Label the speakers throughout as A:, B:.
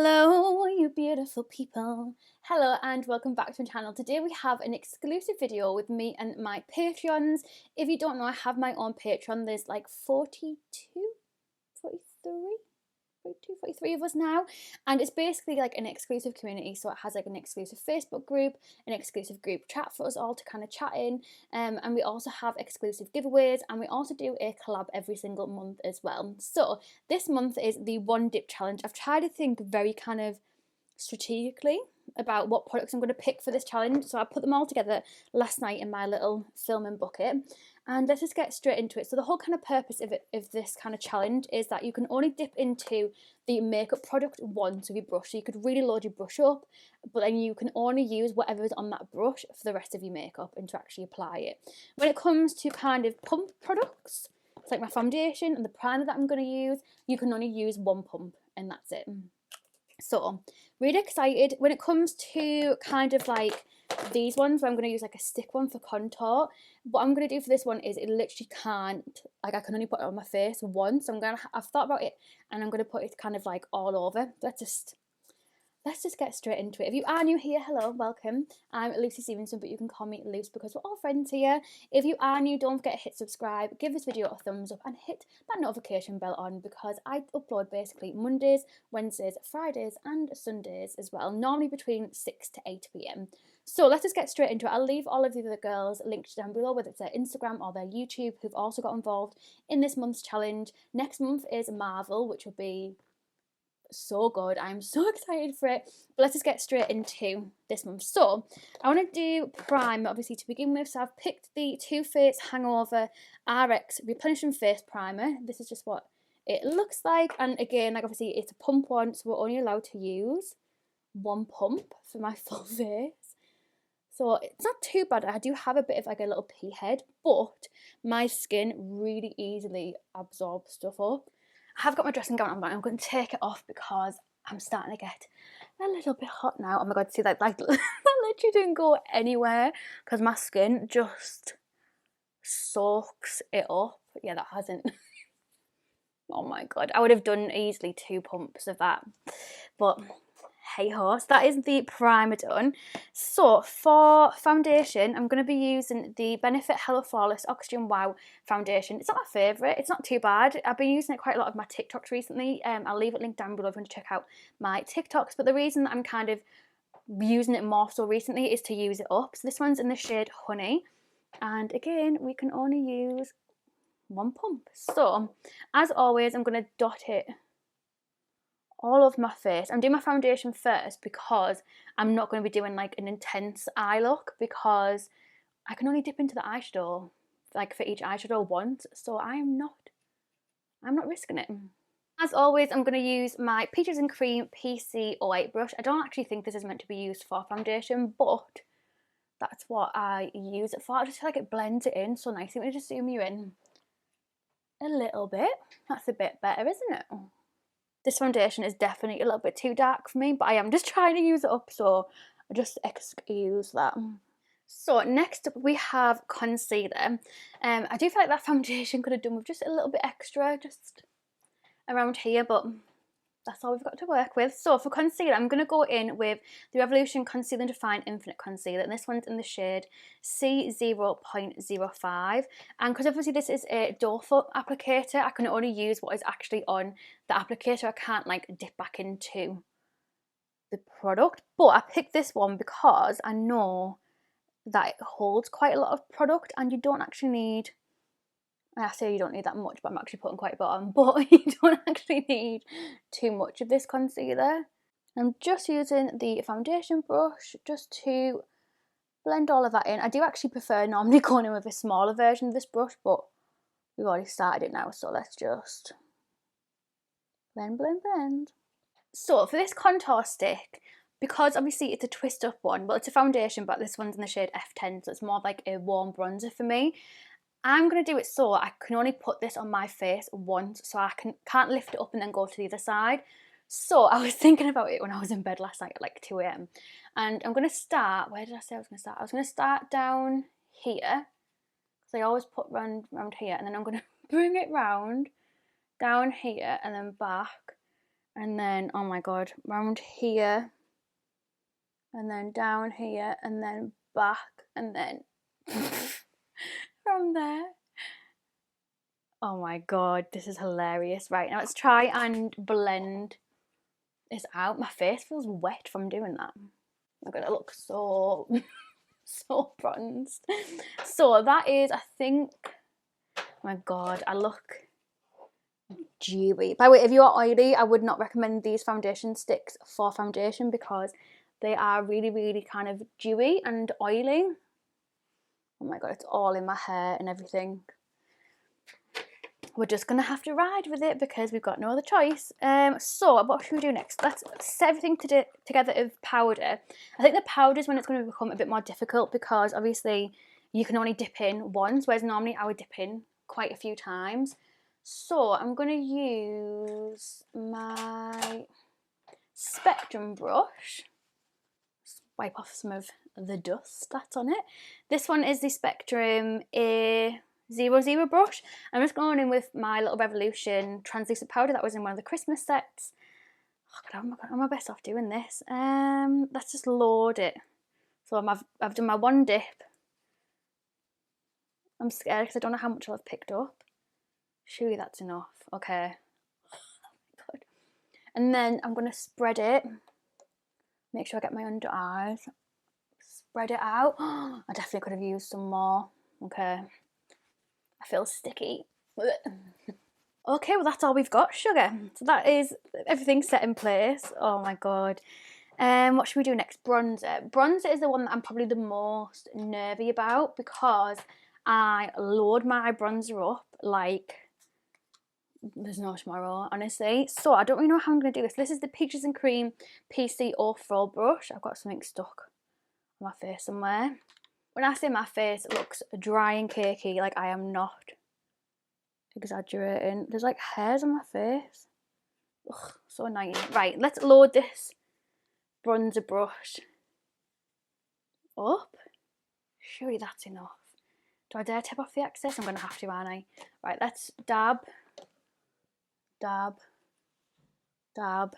A: Hello, you beautiful people. Hello and welcome back to my channel. Today we have an exclusive video with me and my Patreons. If you don't know, I have my own Patreon. There's like 43 of us now, and it's basically like an exclusive community. So it has like an exclusive Facebook group, an exclusive group chat for us all to kind of chat in, and we also have exclusive giveaways, and we also do a collab every single month as well. So this month is the One Dip Challenge. I've tried to think very kind of strategically about what products I'm going to pick for this challenge, so I put them all together last night in my little filming bucket, and let's just get straight into it. So the whole kind of purpose of this kind of challenge is that you can only dip into the makeup product once with your brush. So you could really load your brush up, but then you can only use whatever is on that brush for the rest of your makeup and to actually apply it. When it comes to kind of pump products, it's like my foundation and the primer that I'm going to use, you can only use one pump and that's it. So really excited. When it comes to kind of like these ones where I'm going to use like a stick one for contour, what I'm going to do for this one is it literally can't, like I can only put it on my face once. So I've thought about it and I'm going to put it kind of like all over. Let's just get straight into it. If you are new here, hello, welcome. I'm Luce Stephenson, but you can call me Luce because we're all friends here. If you are new, don't forget to hit subscribe, give this video a thumbs up and hit that notification bell on because I upload basically Mondays, Wednesdays, Fridays and Sundays as well, normally between 6 to 8 p.m. So let's just get straight into it. I'll leave all of the other girls linked down below, whether it's their Instagram or their YouTube, who've also got involved in this month's challenge. Next month is Marvel, which will be so good. I'm so excited for it. But let's just get straight into this month. So I want to do primer obviously to begin with. So I've picked the Too Faced Hangover RX Replenishing Face Primer. This is just what it looks like, and again, like obviously it's a pump one, so we're only allowed to use one pump for my full face. So it's not too bad. I do have a bit of like a little pea head, but my skin really easily absorbs stuff up. I have got my dressing gown on, but I'm going to take it off because I'm starting to get a little bit hot now. Oh my god, see that like that literally didn't go anywhere because my skin just soaks it up. Yeah, that hasn't. Oh my god, I would have done easily 2 pumps of that, but hey ho. So that is the primer done. So for foundation, I'm going to be using the Benefit Hello Flawless Oxygen Wow foundation. It's not my favourite, it's not too bad. I've been using it quite a lot of my TikToks recently. I'll leave it linked down below if you want to check out my TikToks, but the reason that I'm kind of using it more so recently is to use it up. So this one's in the shade Honey, and again we can only use one pump. So as always, I'm going to dot it all over my face. I'm doing my foundation first because I'm not going to be doing like an intense eye look because I can only dip into the eyeshadow like for each eyeshadow once, so I'm not risking it. As always, I'm going to use my Peaches and Cream PC08 brush. I don't actually think this is meant to be used for foundation, but that's what I use it for. I just feel like it blends it in so nicely. Let me just zoom you in a little bit. That's a bit better, isn't it? This foundation is definitely a little bit too dark for me, but I am just trying to use it up, so just excuse that. So next up we have concealer. I do feel like that foundation could have done with just a little bit extra, just around here, but that's all we've got to work with. So for concealer, I'm going to go in with the Revolution Conceal and Define Infinite Concealer, and this one's in the shade C0.05. And because obviously this is a doe foot applicator, I can only use what is actually on the applicator. I can't like dip back into the product. But I picked this one because I know that it holds quite a lot of product, and you don't actually need, I say you don't need that much, but I'm actually putting quite a bit on, but you don't actually need too much of this concealer. I'm just using the foundation brush just to blend all of that in. I do actually prefer normally going in with a smaller version of this brush, but we've already started it now, so let's just blend, blend, blend. So for this contour stick, because obviously it's a twist up one, well it's a foundation, but this one's in the shade F10, so it's more like a warm bronzer for me. I'm going to do it so I can only put this on my face once, so I can't lift it up and then go to the other side. So I was thinking about it when I was in bed last night at like 2 a.m. And I'm going to start, where did I say I was going to start? I was going to start down here, because I always put round here, and then I'm going to bring it round, down here, and then back, and then, oh my god, round here, and then down here, and then back, and then from there. Oh my god, this is hilarious. Right, now let's try and blend this out. My face feels wet from doing that. I'm gonna look so so bronzed. So that is, I think, oh my god, I look dewy. By the way, if you are oily, I would not recommend these foundation sticks for foundation because they are really, really kind of dewy and oily. Oh my god, it's all in my hair and everything. We're just gonna have to ride with it because we've got no other choice. So what should we do next? Let's set everything together of powder. I think the powder is when it's going to become a bit more difficult because obviously you can only dip in once, whereas normally I would dip in quite a few times. So I'm going to use my Spectrum brush. Just wipe off some of the dust that's on it. This one is the Spectrum A00 brush. I'm just going in with my Little Revolution translucent powder that was in one of the Christmas sets. Oh god, am I best off doing this? Let's just load it. So I've done my one dip. I'm scared because I don't know how much I've picked up. Surely that's enough. Okay. Good. And then I'm going to spread it. Make sure I get my under eyes. Spread it out. I definitely could have used some more. Okay. I feel sticky. Okay, well that's all we've got, sugar. So that is everything set in place. Oh my god. What should we do next? Bronzer. Bronzer is the one that I'm probably the most nervy about because I load my bronzer up like there's no tomorrow, honestly. So I don't really know how I'm going to do this. This is the Peaches and Cream PC04 brush. I've got something stuck on my face somewhere. When I say my face looks dry and cakey, like I am not exaggerating. There's like hairs on my face. Ugh, so annoying. Right, let's load this bronzer brush up. Surely that's enough. Do I dare tip off the excess? I'm going to have to, aren't I? Right, let's dab. Dab. Dab.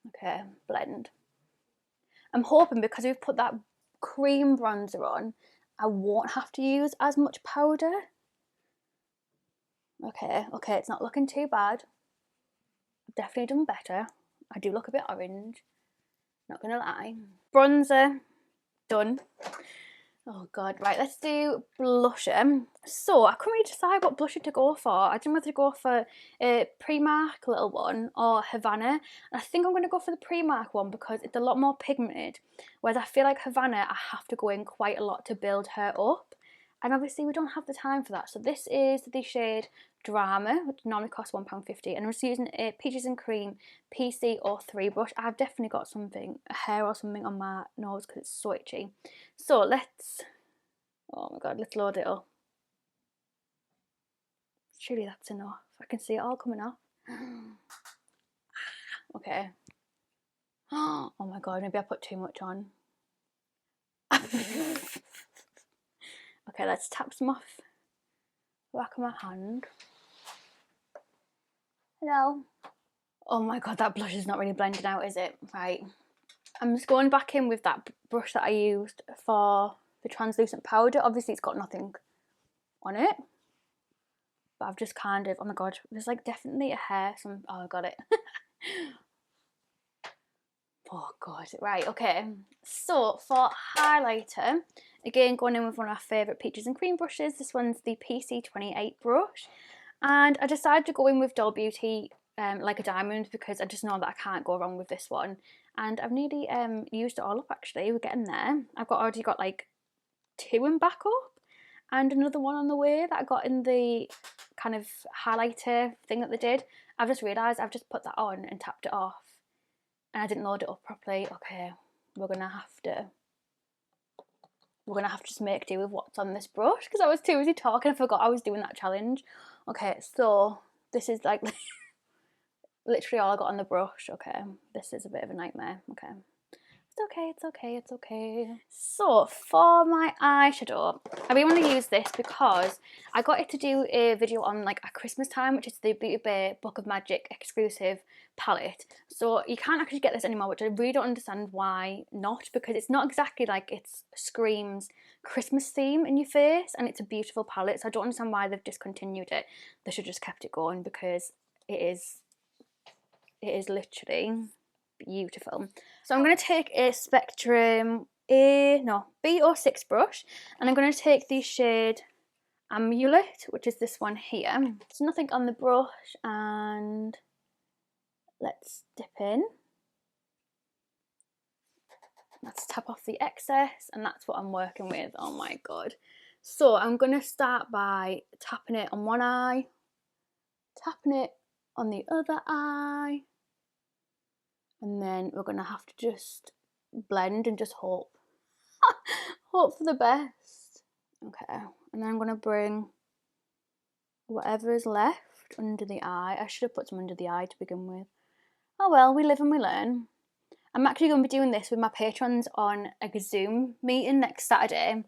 A: Okay, blend. I'm hoping because we've put that cream bronzer on, I won't have to use as much powder. Okay, it's not looking too bad. I've definitely done better. I do look a bit orange, not gonna lie. Bronzer, done. Oh god, right, let's do blusher. So I couldn't really decide what blusher to go for. I didn't know whether to go for a Primark little one or Havana. And I think I'm going to go for the Primark one because it's a lot more pigmented. Whereas I feel like Havana, I have to go in quite a lot to build her up. And obviously we don't have the time for that. So this is the shade Drama, which normally costs £1.50. And I'm just using a Peaches and Cream PC03 brush. I've definitely got something, a hair or something on my nose because it's so itchy. So let's, oh my god, let's load it up. Surely that's enough. I can see it all coming off. Okay. Oh my god, maybe I put too much on. Okay, let's tap some off the back of my hand. Hello. Oh my god, that blush is not really blending out, is it? Right. I'm just going back in with that brush that I used for the translucent powder. Obviously, it's got nothing on it. But I've just kind of, oh my god, there's like definitely a hair. Oh, I got it. Oh god, right, okay. So for highlighter, again going in with one of my favourite Peaches and Cream brushes. This one's the PC28 brush. And I decided to go in with Doll Beauty Like a Diamond because I just know that I can't go wrong with this one. And I've nearly used it all up actually. We're getting there. I've already got like 2 in backup and another one on the way that I got in the kind of highlighter thing that they did. I've just realised I've just put that on and tapped it off and I didn't load it up properly. Okay, we're gonna have to just make do with what's on this brush because I was too busy talking. I forgot I was doing that challenge. Okay, so this is like literally all I got on the brush. Okay, this is a bit of a nightmare. Okay, It's okay, it's okay, it's okay. So for my eyeshadow, I really want to use this because I got it to do a video on like at Christmas time, which is the Beauty Bay Book of Magic exclusive palette. So you can't actually get this anymore, which I really don't understand why not, because it's not exactly like it screams Christmas theme in your face, and it's a beautiful palette. So I don't understand why they've discontinued it. They should have just kept it going, because it is literally beautiful. So I'm going to take a Spectrum B06 brush, and I'm going to take the shade Amulet, which is this one here. There's nothing on the brush, and let's dip in. Let's tap off the excess, and that's what I'm working with. Oh my god. So I'm going to start by tapping it on one eye, tapping it on the other eye, and then we're going to have to just blend and just hope hope for the best. Okay, and then I'm going to bring whatever is left under the eye. I should have put some under the eye to begin with. Oh well, we live and we learn. I'm actually going to be doing this with my patrons on a Zoom meeting next Saturday.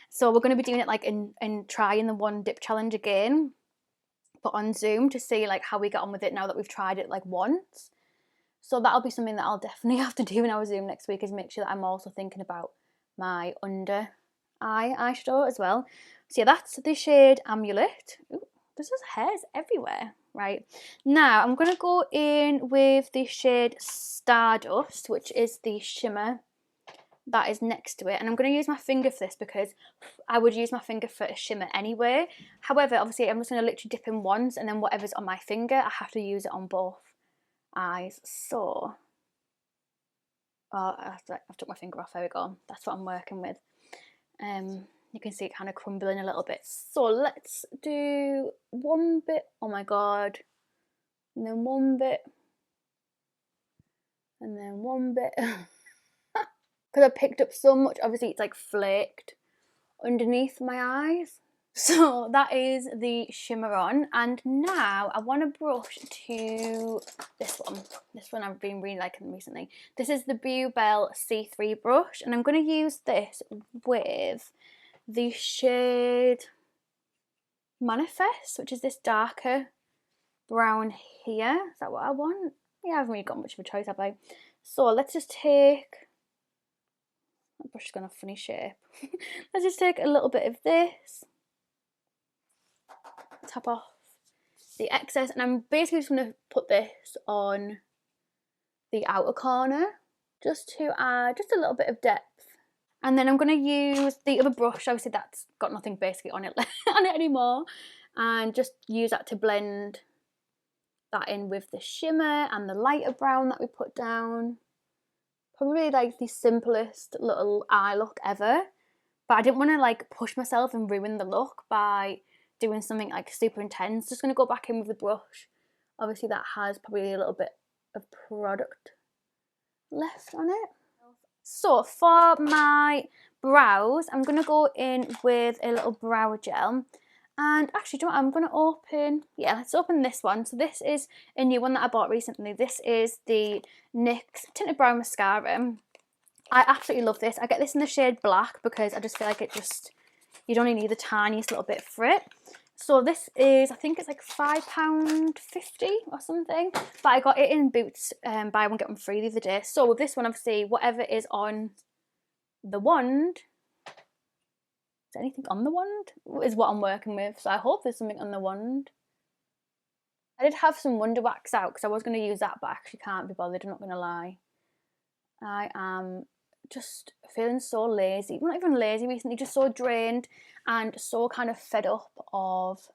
A: So we're going to be doing it like in trying the one dip challenge again, but on Zoom, to see like how we get on with it now that we've tried it like once. So that'll be something that I'll definitely have to do in our Zoom next week, is make sure that I'm also thinking about my under eye eyeshadow as well. So yeah, that's the shade Amulet. Ooh, there's just hairs everywhere. Right, now I'm going to go in with the shade Stardust, which is the shimmer that is next to it, and I'm going to use my finger for this because I would use my finger for a shimmer anyway. However, obviously I'm just going to literally dip in once, and then whatever's on my finger I have to use it on both eyes. So I've took my finger off. There we go. That's what I'm working with. You can see it kind of crumbling a little bit. So let's do one bit. Oh my god. And then one bit. And then one bit. Because I picked up so much, obviously it's like flaked underneath my eyes. So that is the shimmer on, and now I want to brush to this one. This one I've been really liking recently. This is the Bluebell C3 brush, and I'm going to use this with the shade Manifest, which is this darker brown here. Is that what I want? Yeah, I haven't really got much of a choice, have I? So let's just take, that brush has got a funny shape. Let's just take a little bit of this, tap off the excess, and I'm basically just going to put this on the outer corner just to add just a little bit of depth. And then I'm going to use the other brush, obviously that's got nothing basically on it anymore, and just use that to blend that in with the shimmer and the lighter brown that we put down. Probably like the simplest little eye look ever, but I didn't want to like push myself and ruin the look by doing something like super intense. Just going to go back in with the brush. Obviously that has probably a little bit of product left on it. So for my brows, I'm going to go in with a little brow gel. And actually, do you know what? I'm going to open, let's open this one. So this is a new one that I bought recently. This is the NYX Tinted Brow Mascara. I absolutely love this. I get this in the shade Black because I just feel like you'd only need the tiniest little bit for it. So this is, I think it's like £5.50 or something, but I got it in Boots, buy one get one free the other day. So with this one, obviously, whatever is on the wand, is there anything on the wand? Is what I'm working with. So I hope there's something on the wand. I did have some Wonder Wax out because I was going to use that, but I actually can't be bothered, I'm not going to lie. I am just feeling so lazy, not even lazy recently, just so drained and so kind of fed up of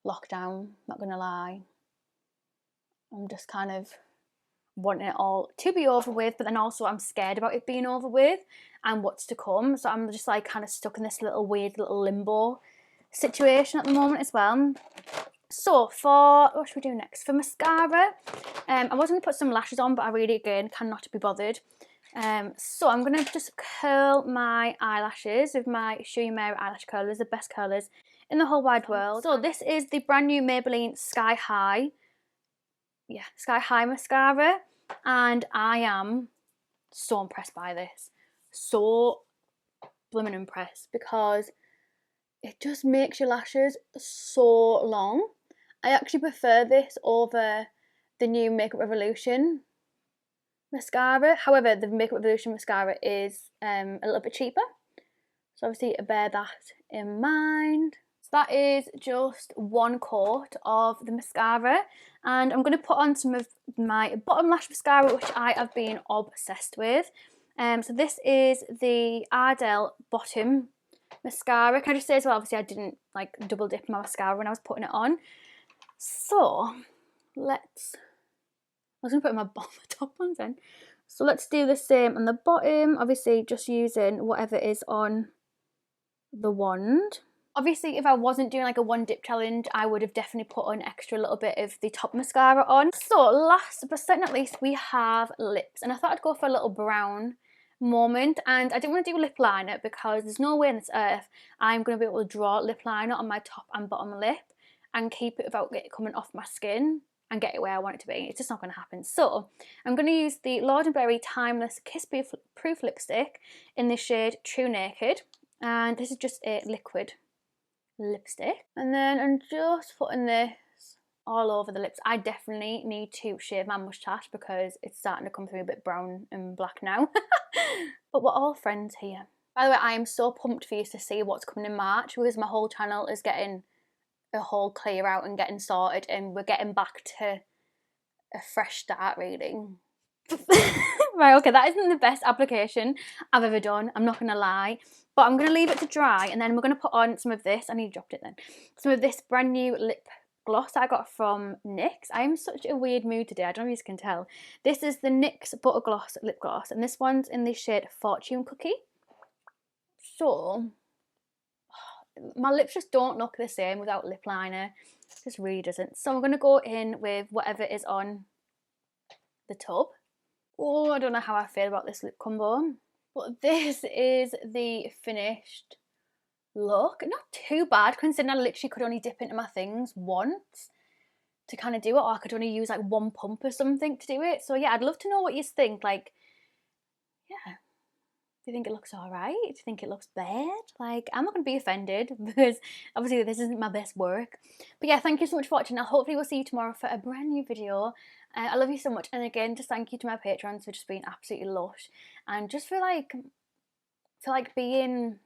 A: lockdown, not gonna lie. I'm just kind of wanting it all to be over with, but then also I'm scared about it being over with and what's to come. So I'm just like kind of stuck in this little weird little limbo situation at the moment as well. So for, what should we do next? For mascara, I was going to put some lashes on, but I really, again, cannot be bothered. So I'm going to just curl my eyelashes with my Show You Mary eyelash curlers, the best curlers in the whole wide world. So this is the brand new Maybelline Sky High. Yeah, Sky High mascara. And I am so impressed by this. So blooming impressed, because it just makes your lashes so long. I actually prefer this over the new Makeup Revolution mascara. However, the Makeup Revolution mascara is a little bit cheaper, so obviously bear that in mind. So that is just one coat of the mascara, and I'm going to put on some of my bottom lash mascara, which I have been obsessed with. So this is the Ardell Bottom mascara. Can I just say as well, obviously I didn't like double dip my mascara when I was putting it on. So I was going to put my top ones in. So let's do the same on the bottom, obviously just using whatever is on the wand. Obviously, if I wasn't doing like a one dip challenge, I would have definitely put on extra little bit of the top mascara on. So last but certainly not least, we have lips, and I thought I'd go for a little brown moment, and I didn't want to do lip liner because there's no way on this earth I'm going to be able to draw lip liner on my top and bottom lip and keep it without it coming off my skin and get it where I want it to be. It's just not going to happen. So I'm going to use the Lord & Berry Timeless Kiss Proof lipstick in the shade True Naked, and this is just a liquid lipstick, and then I'm just putting this all over the lips. I definitely need to shave my moustache because it's starting to come through a bit brown and black now. But we're all friends here. By the way, I am so pumped for you to see what's coming in March, because my whole channel is getting a whole clear out and getting sorted, and we're getting back to a fresh start really. Right, okay, that isn't the best application I've ever done, I'm not gonna lie, but I'm gonna leave it to dry, and then we're gonna put on some of this. I nearly dropped it then. Some of this brand new lip gloss that I got from NYX. I am such a weird mood today, I don't know if you can tell. This is the NYX Butter Gloss lip gloss, and this one's in the shade Fortune Cookie. So my lips just don't look the same without lip liner. It just really doesn't. So I'm gonna go in with whatever is on the tub. Oh, I don't know how I feel about this lip combo, but this is the finished look. Not too bad considering I literally could only dip into my things once to kind of do it, or I could only use like one pump or something to do it. So yeah, I'd love to know what you think. Like, yeah, do you think it looks alright? Do you think it looks bad? Like, I'm not going to be offended because obviously this isn't my best work. But yeah, thank you so much for watching. I hopefully will see you tomorrow for a brand new video. I love you so much, and again, just thank you to my patrons for just being absolutely lush, and just for like being,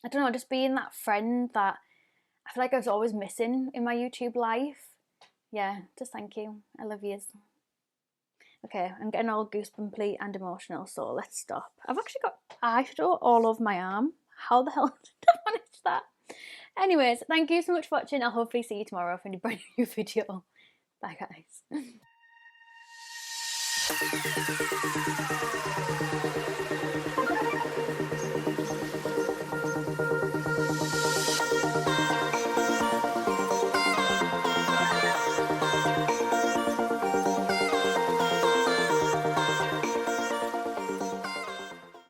A: I don't know, just being that friend that I feel like I was always missing in my YouTube life. Yeah, just thank you. I love yous. Okay, I'm getting all goosebumpy and emotional, so let's stop. I've actually got eyeshadow all over my arm. How the hell did I manage that? Anyways, thank you so much for watching. I'll hopefully see you tomorrow for a brand new video. Bye guys.